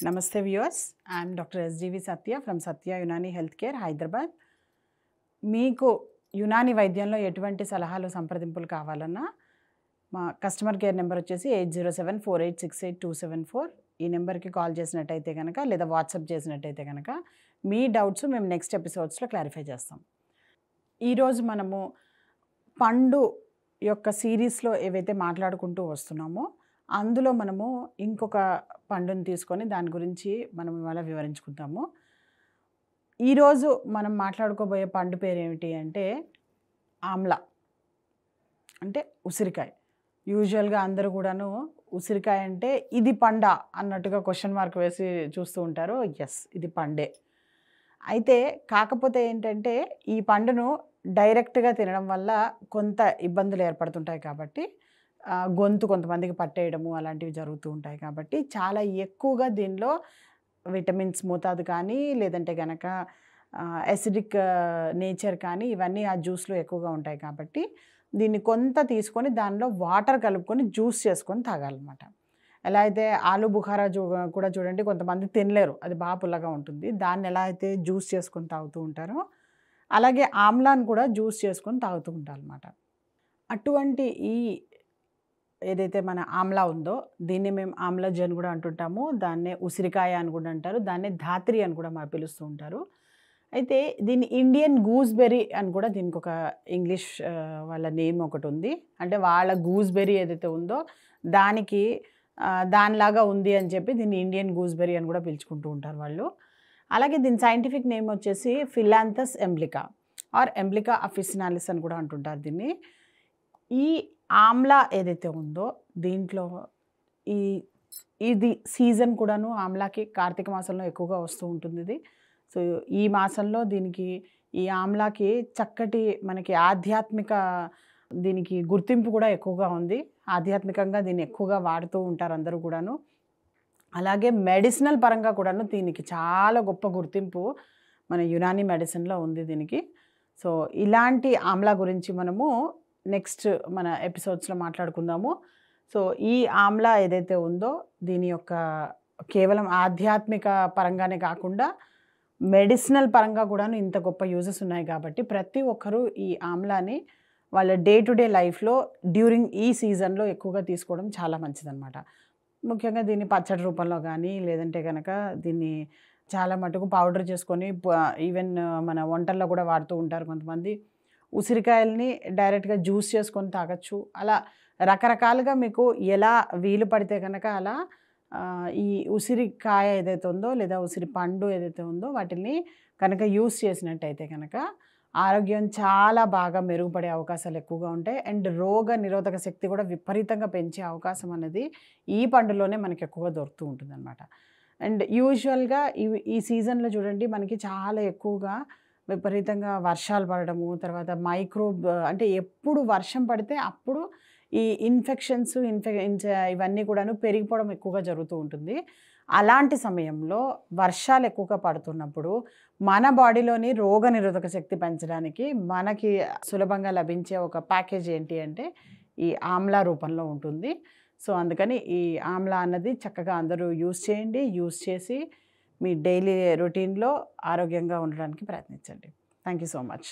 Namaste viewers, I am Dr. SGV Satya from Satya Unani Healthcare, Hyderabad. మీకు యునాని వైద్యంలో ఎటువంటి సలహాలు సంప్రదింపులు కావాలన్నా మా కస్టమర్ కేర్ నెంబర్ వచ్చేసి 8074868274. ఈ నెంబర్కి కాల్ చేసినట్టయితే కనుక లేదా వాట్సాప్ చేసినట్టయితే కనుక మీ డౌట్స్ మేము నెక్స్ట్ ఎపిసోడ్స్లో క్లారిఫై చేస్తాం. ఈరోజు మనము పండు యొక్క సిరీస్లో ఏవైతే మాట్లాడుకుంటూ వస్తున్నామో అందులో మనము ఇంకొక పండుని తీసుకొని దాని గురించి మనం ఇవాళ వివరించుకుంటాము. ఈరోజు మనం మాట్లాడుకోబోయే పండు పేరు ఏమిటి అంటే ఆమ్లా, అంటే ఉసిరికాయ. యూజువల్గా అందరూ కూడాను ఉసిరికాయ అంటే ఇది పండా అన్నట్టుగా క్వశ్చన్ మార్క్ వేసి చూస్తూ ఉంటారు. ఎస్, ఇది పండే. అయితే కాకపోతే ఏంటంటే ఈ పండును డైరెక్ట్గా తినడం వల్ల కొంత ఇబ్బందులు ఏర్పడుతుంటాయి కాబట్టి గొంతు కొంతమందికి పట్టేయడము అలాంటివి జరుగుతూ ఉంటాయి కాబట్టి చాలా ఎక్కువగా దీనిలో విటమిన్స్ మోతాదు కానీ లేదంటే కనుక యాసిడిక్ నేచర్ కానీ ఇవన్నీ ఆ జ్యూస్లో ఎక్కువగా ఉంటాయి కాబట్టి దీన్ని కొంత తీసుకొని దానిలో వాటర్ కలుపుకొని జ్యూస్ చేసుకొని తాగాలన్నమాట. ఎలా అయితే ఆలు బుఖారా కూడా చూడండి, కొంతమంది తినలేరు, అది బాగా పుల్లగా ఉంటుంది. దాన్ని ఎలా అయితే జ్యూస్ చేసుకొని తాగుతూ ఉంటారో అలాగే ఆమ్లాను కూడా జ్యూస్ చేసుకొని తాగుతూ ఉంటారు అన్నమాట. అటువంటి ఈ ఏదైతే మన ఆమ్లా ఉందో దీన్ని మేము ఆమ్లజన్ కూడా అంటుంటాము, దాన్నే ఉసిరికాయ అని కూడా అంటారు, దాన్నే ధాత్రి అని కూడా మనం పిలుస్తూ ఉంటారు. అయితే దీన్ని ఇండియన్ గూస్బెర్రీ అని కూడా దీనికి ఒక ఇంగ్లీష్ వాళ్ళ నేమ్ ఒకటి ఉంది. అంటే వాళ్ళ గూస్బెర్రీ ఏదైతే ఉందో దానికి దానిలాగా ఉంది అని చెప్పి దీన్ని ఇండియన్ గూస్బెర్రీ అని కూడా పిలుచుకుంటూ ఉంటారు వాళ్ళు. అలాగే దీని సైంటిఫిక్ నేమ్ వచ్చేసి ఫిలాంథస్ ఎంబ్లికా ఆర్ ఎంబ్లికా అఫిసినాలిస్ అని కూడా అంటుంటారు దీన్ని. ఈ ఆమ్లా ఏదైతే ఉందో దీంట్లో ఇది సీజన్ కూడాను ఆమ్లాకి కార్తీక మాసంలో ఎక్కువగా వస్తూ ఉంటుంది ఇది. సో ఈ మాసంలో దీనికి ఈ ఆమ్లాకి చక్కటి మనకి ఆధ్యాత్మిక దీనికి గుర్తింపు కూడా ఎక్కువగా ఉంది. ఆధ్యాత్మికంగా దీన్ని ఎక్కువగా వాడుతూ ఉంటారు అందరూ కూడాను. అలాగే మెడిసినల్ పరంగా కూడాను దీనికి చాలా గొప్ప గుర్తింపు మన యునాని మెడిసిన్లో ఉంది దీనికి. సో ఇలాంటి ఆమ్లా గురించి మనము నెక్స్ట్ మన ఎపిసోడ్స్లో మాట్లాడుకుందాము. సో ఈ ఆమ్లా ఏదైతే ఉందో దీని యొక్క కేవలం ఆధ్యాత్మిక పరంగానే కాకుండా మెడిసినల్ పరంగా కూడాను ఇంత గొప్ప యూజెస్ ఉన్నాయి కాబట్టి ప్రతి ఒక్కరూ ఈ ఆమ్లాని వాళ్ళ డే టు డే లైఫ్లో డ్యూరింగ్ ఈ సీజన్లో ఎక్కువగా తీసుకోవడం చాలా మంచిదన్నమాట. ముఖ్యంగా దీన్ని పచ్చడి రూపంలో కానీ లేదంటే కనుక దీన్ని చాలా మటుకు పౌడర్ చేసుకొని ఈవెన్ మన వంటల్లో కూడా వాడుతూ ఉంటారు కొంతమంది. ఉసిరికాయలని డైరెక్ట్గా జ్యూస్ చేసుకొని తాగొచ్చు. అలా రకరకాలుగా మీకు ఎలా వీలు పడితే కనుక అలా ఈ ఉసిరికాయ ఏదైతే ఉందో లేదా ఉసిరి పండు ఏదైతే ఉందో వాటిని కనుక యూస్ చేసినట్టయితే కనుక ఆరోగ్యం చాలా బాగా మెరుగుపడే అవకాశాలు ఎక్కువగా ఉంటాయి. అండ్ రోగ నిరోధక శక్తి కూడా విపరీతంగా పెంచే అవకాశం అనేది ఈ పండులోనే మనకి ఎక్కువగా దొరుకుతూ ఉంటుంది అనమాట. అండ్ యూజువల్గా ఈ సీజన్లో చూడండి మనకి చాలా ఎక్కువగా విపరీతంగా వర్షాలు పడడము, తర్వాత మైక్రోబ్ అంటే ఎప్పుడు వర్షం పడితే అప్పుడు ఈ ఇన్ఫెక్షన్స్ ఇవన్నీ కూడాను పెరిగిపోవడం ఎక్కువగా జరుగుతూ ఉంటుంది. అలాంటి సమయంలో వర్షాలు ఎక్కువగా పడుతున్నప్పుడు మన బాడీలోని రోగ నిరోధక శక్తి పెంచడానికి మనకి సులభంగా లభించే ఒక ప్యాకేజ్ ఏంటి అంటే ఈ ఆమ్లా రూపంలో ఉంటుంది. సో అందుకని ఈ ఆమ్లా అన్నది చక్కగా అందరూ యూస్ చేయండి. యూస్ చేసి మీ డైలీ రొటీన్లో ఆరోగ్యంగా ఉండడానికి ప్రయత్నించండి. Thank you so much.